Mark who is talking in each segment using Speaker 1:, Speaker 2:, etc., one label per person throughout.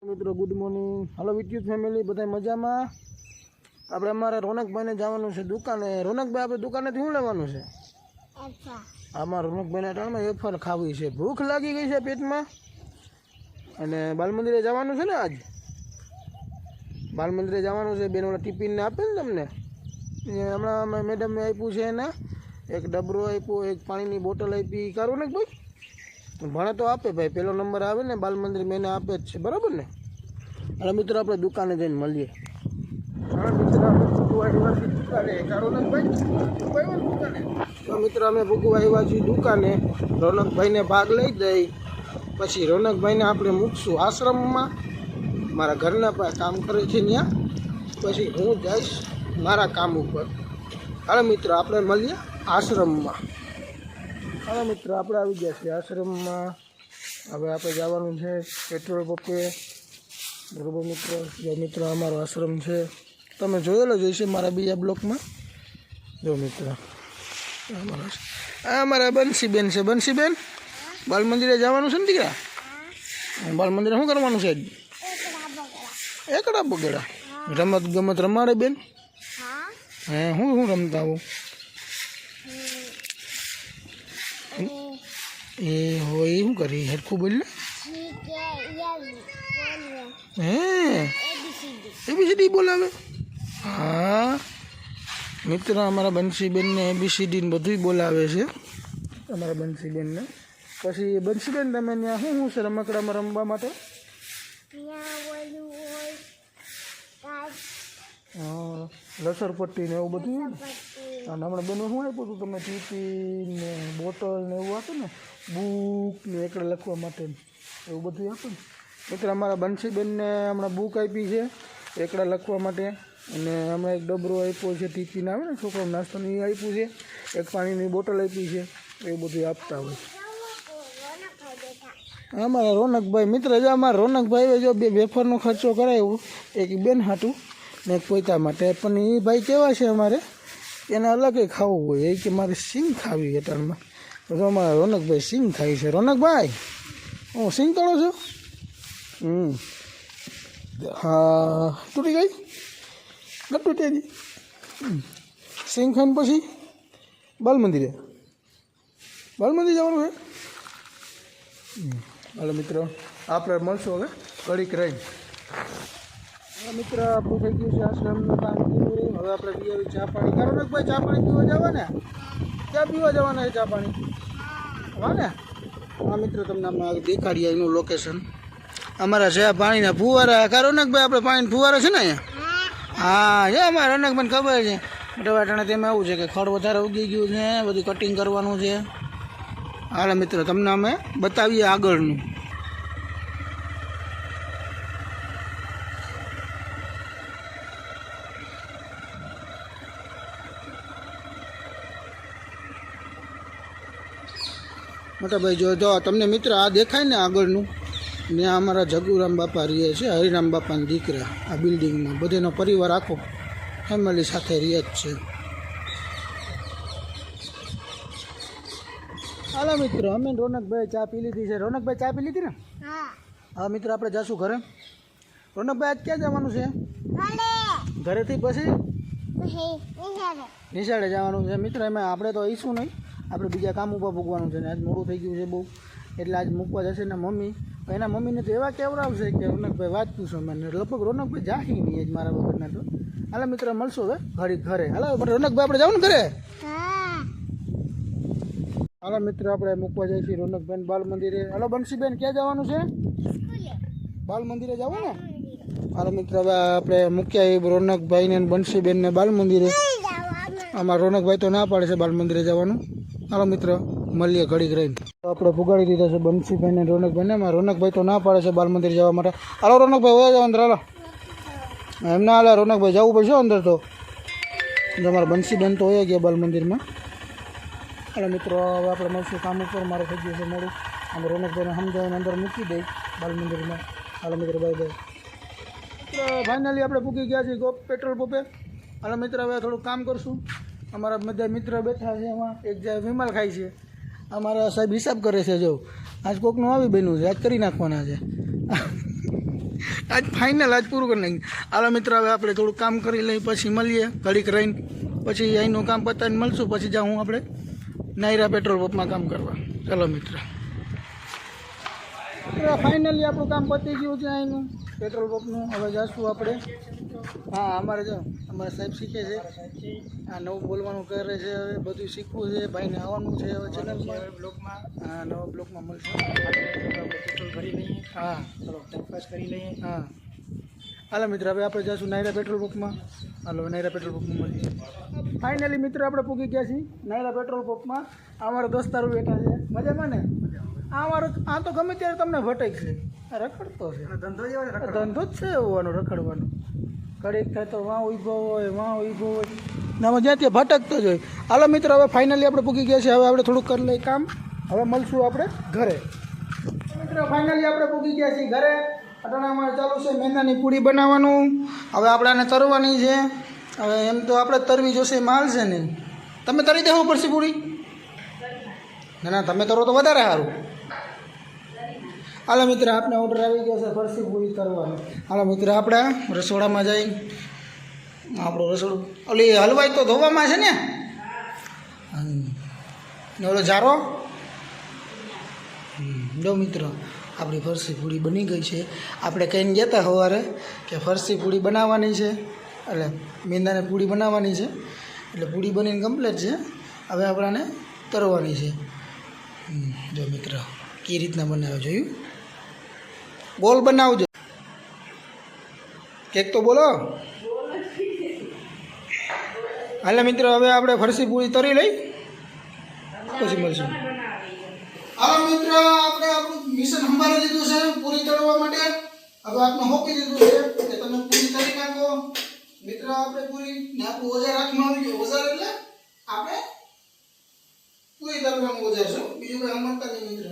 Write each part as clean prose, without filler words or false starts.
Speaker 1: મિત્રો good morning. હાલો વિટ્યુબ family, બધા મજામાં? આપણે અમારે રોનકભાઈને જવાનું છે દુકાને. રોનકભાઈ, આપણે દુકાનેથી શું લેવાનું છે? અમારા રોનકભાઈના ટાણમાં વેફર ખાવી છે. ભૂખ લાગી ગઈ છે પેટમાં. અને બાલ મંદિરે જવાનું છે ને આજ. બાલ મંદિરે જવાનું છે. બેન ઓલા ટિફિનને આપે ને તમને, હમણાં મેડમે આપ્યું છે એને એક ડબરો આપ્યો, એક પાણીની બોટલ આપી. કા રોનકભાઈ ભણે તો આપે ભાઈ, પહેલો નંબર આવે ને બાલ મંદિર મેં એને આપે જ છે, બરાબર ને? અને મિત્રો આપણે દુકાને જઈને મળીએ. હા મિત્રો, આપણે ભૂકવા આવ્યા છીએ દુકાને. તો મિત્રો અમે ભૂકવા આવ્યા છીએ દુકાને. રોનકભાઈને ભાગ લઈ દઈ, પછી રોનકભાઈને આપણે મૂકશું આશ્રમમાં. મારા ઘરના પાસે કામ કરે છે ત્યાં, પછી હું જઈશ મારા કામ ઉપર. હાલો મિત્રો, આપણે મળીએ આશ્રમમાં. હાલો મિત્રો, આપણે આવી ગયા છીએ આશ્રમમાં. હવે આપણે જવાનું છે પેટ્રોલ પંપે, બરાબર મિત્રો? જો મિત્રો, અમારો આશ્રમ છે, તમે જોયેલો જોઈશે મારા બીજા બ્લોકમાં. જો મિત્રો, અમારા બંસીબેન છે. બંસીબેન, બાલ મંદિરે જવાનું છે ને દીકરા? બાલ મંદિરે શું કરવાનું છે? એકડા બગડા રમત ગમત રમાડે બેન? હે, હું રમતા આવું? એ હોય શું કરી હેરખું બોલ ને? હે, એબીસીડી બોલાવે? હા મિત્ર, અમારા બંસીબેનને એબીસીડી બધું બોલાવે છે, અમારા બંસીબેનને. પછી બંસીબેન, તમે ત્યાં શું છે રમકડામાં રમવા માટે? હા, લસરપટ્ટી ને એવું બધું. અને હમણાં બેનો શું આપ્યું હતું તમે? ટીપી ને બોટલ ને એવું આપે ને, બુક ને એકડે લખવા માટે એવું બધું આપે ને. મિત્ર, અમારા બંસીબેનને હમણાં બુક આપી છે એકડા લખવા માટે. અને હમણાં એક ડબરો આપ્યો છે, ટીપીને આવે ને છોકરો નાસ્તાનું, એ આપ્યું છે. એક પાણીની બોટલ આપી છે. એવું બધું આપતા હોય. અમારા રોનકભાઈ મિત્ર, જો અમારા રોનકભાઈ જો બે વેફરનો ખર્ચો કરાવ્યો, એક બેન હાટું ને એક પોતા માટે. પણ એ ભાઈ કેવા છે અમારે, એને અલગ ખાવું હોય. એ કે મારે સિંગ ખાવી હેઠળમાં. તો અમારા રોનકભાઈ સિંગ ખાઈ છે. રોનકભાઈ, હું સિંગ તળો છું. હા, તૂટી ગઈ ન તૂટેલી. સિંગ ખાઈને પછી બાલ મંદિરે જવાનું છે. હાલો મિત્રો, આપણે મળશું હવે ઘડીક રહી. મિત્ર, આપણું થઈ ગયું છે આશ્રમનું કામ પૂરું. હવે આપણે પીવી ચા પાણી. કરો ને ભાઈ, ચા પાણી પીવા જવા ને? ક્યાં પીવા જવાના છે ચા પાણી? હા ને? હા મિત્રો, તમને અમે દેખાડીએ એનું લોકેશન. અમારા છે પાણીના ફુવારા. કા રોનકભાઈ, આપણે પાણી ફુવારા છે ને અહીંયા? હા, છે અમારા રોનકભાઈને ખબર છે. ટવાટાણે તેમાં એવું છે કે ખડ વધારે ઉગી ગયું છે, બધું કટિંગ કરવાનું છે. હાલો મિત્રો, તમને અમે બતાવીએ આગળનું. મોટા ભાઈ, જો તમને મિત્ર આ દેખાય ને આગળનું, ત્યાં અમારા જગુરામ બાપા રહે છે, હરિરામ બાપાના દીકરા. આ બિલ્ડિંગમાં બધાનો પરિવાર આખો ફેમિલી સાથે રહે જ છે. હાલો મિત્રો, અમે રોનકભાઈ ચા પી લીધી છે. રોનકભાઈ ચા પી લીધી ને? હા મિત્રો, આપણે જઈશું ઘરે. રોનકભાઈ, આજ ક્યાં જવાનું છે? ઘરેથી પછી નિશાળે જવાનું છે. મિત્ર, એમાં આપણે તો ઈશું નહીં, આપણે બીજા કામ ઉપર ભૂગવાનું છે ને. આજ મોડું થઈ ગયું છે બહુ, એટલે આજ મૂકવા જશે ને મમ્મી. એના મમ્મીને તો એવા કેવડાવશે કે રોનકભાઈ વાત પૂછો મને. લગભગ રોનકભાઈ જાહી નહીં આજ મારા વગરના તો. હાલો મિત્ર, મળશું હવે ઘડી ઘરે. હાલો રોનકભાઈ, આપણે જવું ને ઘરે? હાલો મિત્ર, આપણે મૂકવા જઈએ છીએ રોનકભાઈ બાલ મંદિરે. હાલો બંસીબેન, ક્યાં જવાનું છે? બાલ મંદિરે જવું ને? હાલો મિત્ર, હવે આપણે મૂક્યા રોનકભાઈને બંસીબેનને બાલ મંદિરે. અમારા રોનકભાઈ તો ના પાડે છે બાલ મંદિરે જવાનું. હાલો મિત્ર, મળીએ ઘડીક રહીને. આપણે પુગાડી દીધા છે બંસીભાઈ ને રોનકભાઈને. અમારા રોનકભાઈ તો ના પાડે છે બાલ મંદિર જવા માટે. હાલો રોનકભાઈ, વયા જાવ અંદર. હાલો એમ ના હાલે રોનકભાઈ, જવું પડશે અંદર. તો અમારા બંસીબેન તો વયા ગયા બાલ મંદિરમાં. હાલો મિત્રો, હવે આપણે મળશું કામ ઉપર. મારે થઈ ગયું છે મોડું. અમે રોનકભાઈને સમજાવીને અંદર મૂકી દઈ બાલ મંદિરમાં. હાલો મિત્રો, બાય બાય. ફાઇનલી આપણે પૂકી ગયા છીએ પેટ્રોલ પંપે. હાલો મિત્ર, હવે થોડુંક કામ કરશું. અમારા બધા મિત્ર બેઠા છે, એમાં એક જે વિમલ ખાય છે. અમારા સાહેબ હિસાબ કરે છે. જો આજ કોકનું આવી બન્યું છે, આજ કરી નાખવાના છે. આજ ફાઇનલ આજ પૂરું કરી નાખીએ. હાલો મિત્ર હવે આપણે થોડું કામ કરી લઈએ, પછી મળીએ ઘડીક રહીને, પછી અહીંનું કામ પતાવીને મળશું, પછી જાઉં આપણે નાયરા પેટ્રોલ પંપમાં કામ કરવા. ચલો મિત્ર, ફાઇનલી આપણું કામ પતી ગયું છે અહીંનું પેટ્રોલ પંપનું. હવે જઈશું આપણે. હા, અમારે સાહેબ શીખે છે, આ નવું બોલવાનું કરે છે, હવે બધું શીખવું છે. ભાઈને આવવાનું છે હવે ચેનલમાં બ્લોગમાં. હા, નવા બ્લોગમાં મળશે. પેટ્રોલ ભરી લઈએ. હા, ચલો ટાઈમપાસ કરી લઈએ. હા, હાલો મિત્ર હવે આપણે જઈશું નાયરા પેટ્રોલ પંપમાં. હાલો નાયરા પેટ્રોલ પંપમાં મળીએ. ફાઇનલી મિત્ર આપણે પૂગી ગયા છીએ નાયરા પેટ્રોલ પંપમાં. અમારા દોસ્તારો બેઠા છે મજામાં ને. આ તો ગમે ત્યારે તમને ભટકશે, આ રખડતો છે. ધંધો જ છે હોવાનો રખડવાનો. કડીક થાય તો વાં ઊભો હોય, વાં ઊભો હોય, આમાં જ્યાં ત્યાં ભટકતો જ હોય. હાલો મિત્રો હવે ફાઇનલી આપણે પૂગી ગયા છે. હવે આપણે થોડુંક કરી લઈએ કામ. હવે મળશું આપણે ઘરે. મિત્રો ફાઇનલી આપણે પૂગી ગયા છીએ ઘરે. અટાણામાં ચાલુ છે મેંદાની પૂરી બનાવવાનું. હવે આપણે આને તરવાની છે. હવે એમ તો આપણે તરવી જોશે, માલ છે નહીં. તમે તરી દેવું પડશે પૂરી. ના તમે તરો તો વધારે સારું. હાલો મિત્ર આપણે ઓર્ડર આવી ગયો છે ફરસી પૂરી કરવાનો. હાલો મિત્ર આપણે રસોડામાં જઈ આપણું રસોડું ઓલી હલવાઈ તો ધોવામાં છે ને ઓલો જારો. જો મિત્ર આપણી ફરસી પૂરી બની ગઈ છે. આપણે કહીને ગયા હતા સવારે કે ફરસી પૂરી બનાવવાની છે, એટલે મેંદાને પૂરી બનાવવાની છે. એટલે પૂરી બનીને કમ્પ્લીટ છે. હવે આપણાને તરવાની છે. જો મિત્ર કઈ રીતના બનાવે જોયું. ગોલ બનાવજો. કેક તો બોલો. હાલે મિત્ર હવે આપણે ફરસી પૂરી તરી લઈ પછી મળશું. હાલો મિત્ર આપણે આપણું મિશન સંભાળી દીધું છે પૂરી તળવા માટે. હવે આપણે હોપી દીધું છે કે તમે પૂરી તળી નાખો. મિત્ર આપણે પૂરી ને આપણું ઓજાર હાથમાં આવી ગયું. ઓજાર એટલે આપણે પૂરી તળવાનું ઓજાર છે, બીજું કંઈ સમજતા નહીં મિત્ર.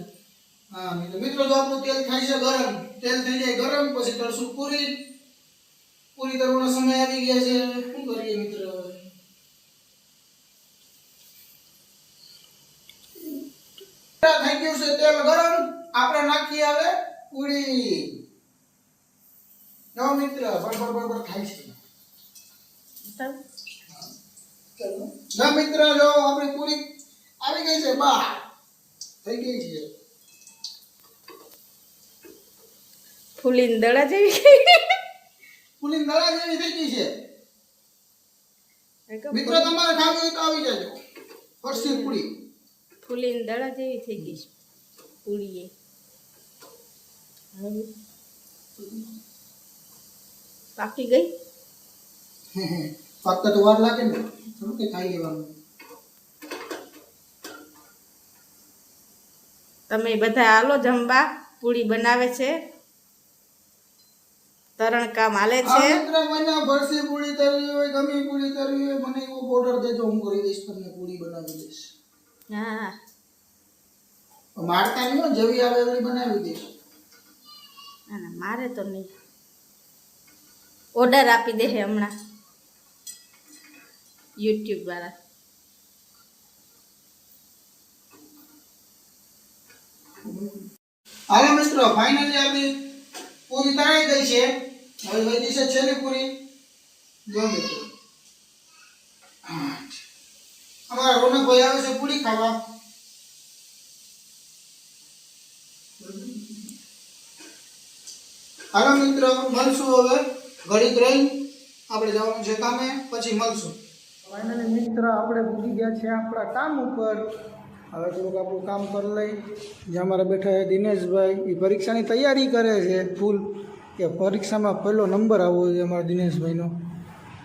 Speaker 1: હા મિત્રો જો આપણું તેલ થાય છે ગરમ, તેલ થઈ જાય ગરમ પછી તળશું પૂરી. પૂરી તળવાનો સમય આવી ગયા છે. શું કરીએ મિત્ર? થઈ ગયું છે તેલ ગરમ. આપણે નાખીએ હવે પૂરી. જો મિત્ર બરબર થાય છે. ના મિત્ર જો આપણી પૂરી આવી ગઈ છે, બા થઈ ગઈ છે.
Speaker 2: ફૂલીન દડા જેવી થઈ
Speaker 1: ગઈ છે. મિત્રો તમારે ખાવી હોય તો આવી જાજો. ફરસી પૂરી
Speaker 2: ફૂલીન દડા જેવી થઈ ગઈ છે પૂરી. પાકી ગઈ.
Speaker 1: પાકતા તો વાર લાગે ને, થોડું કે ખાઈ લેવાનું.
Speaker 2: તમે બધા હાલો જમવા. પૂરી બનાવે છે, તરણ કામ હાલે છે.
Speaker 1: મિત્ર મને ફરસી પૂરી તરવી હોય, ગમી પૂરી તરવી હોય, મને એવો ઓર્ડર દેજો, હું કરી દઈશ, તમને પૂરી બનાવી દઈશ.
Speaker 2: હા
Speaker 1: મારતા નહીં, જેવી આવે એવી બનાવી દઈશ.
Speaker 2: ના મારે તો નહીં. ઓર્ડર આપી દે હમણાં યુટ્યુબ વાળા.
Speaker 1: હાલો મિત્રો ફાઇનલી આપણી પૂરી તળાઈ ગઈ છે. હવે વધી છે છેલ્લી પૂરી. જો મિત્રો અમારા રોનકભાઈ આવે છે પૂરી ખાવા. હાલો મિત્રો મળશું હવે ઘડીક રહી. આપણે જવાનું છે કામે, પછી મળશું. ફાઇનલી મિત્ર આપણે ભૂલી ગયા છે આપણા કામ ઉપર. હવે થોડુંક આપણું કામ કરી લઈ. જે અમારા બેઠા છે દિનેશભાઈ, એ પરીક્ષાની તૈયારી કરે છે ફૂલ, કે પરીક્ષામાં પહેલો નંબર આવવો જોઈએ અમારા દિનેશભાઈનો.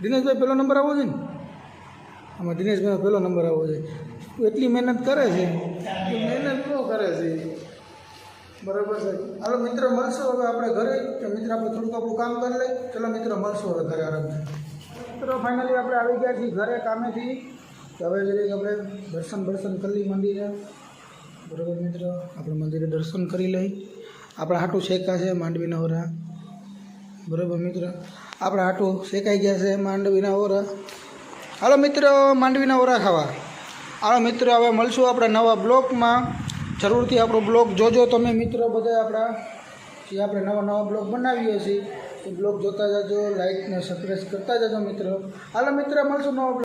Speaker 1: દિનેશભાઈ પહેલો નંબર આવવો જોઈએ ને? આમાં દિનેશભાઈનો પહેલો નંબર આવવો જોઈએ. એટલી મહેનત કરે છે, મહેનત બહુ કરે છે. બરાબર છે. હાલો મિત્રો મળશું હવે આપણે ઘરે. કે મિત્ર આપણે થોડુંક આપણું કામ કરી લઈએ. ચલો મિત્રો મળશું હવે ઘરે આરામથી. મિત્રો ફાઇનલી આપણે આવી ગયા છીએ ઘરે કામેથી. હવે જરીક આપણે દર્શન કરી મંદિરે. બરાબર મિત્રો આપણે મંદિરે દર્શન કરી લઈ. આપણા હાટું શેકા છે માંડવીના ઓરા. બરાબર મિત્ર આપણા હાટું શેકાઈ ગયા છે માંડવીના ઓરા. હાલો મિત્રો માંડવીના ઓરા ખાવા. હાલો મિત્રો હવે મળશું આપણે નવા બ્લોગમાં. જરૂરથી આપણો બ્લોગ જોજો તમે મિત્રો બધા. આપણા જે આપણે નવા બ્લોગ બનાવીએ છીએ એ બ્લોગ જોતા જજો, લાઈક ને સબસ્ક્રાઈબ કરતા જજો મિત્રો. હાલો મિત્ર, મળશું નવો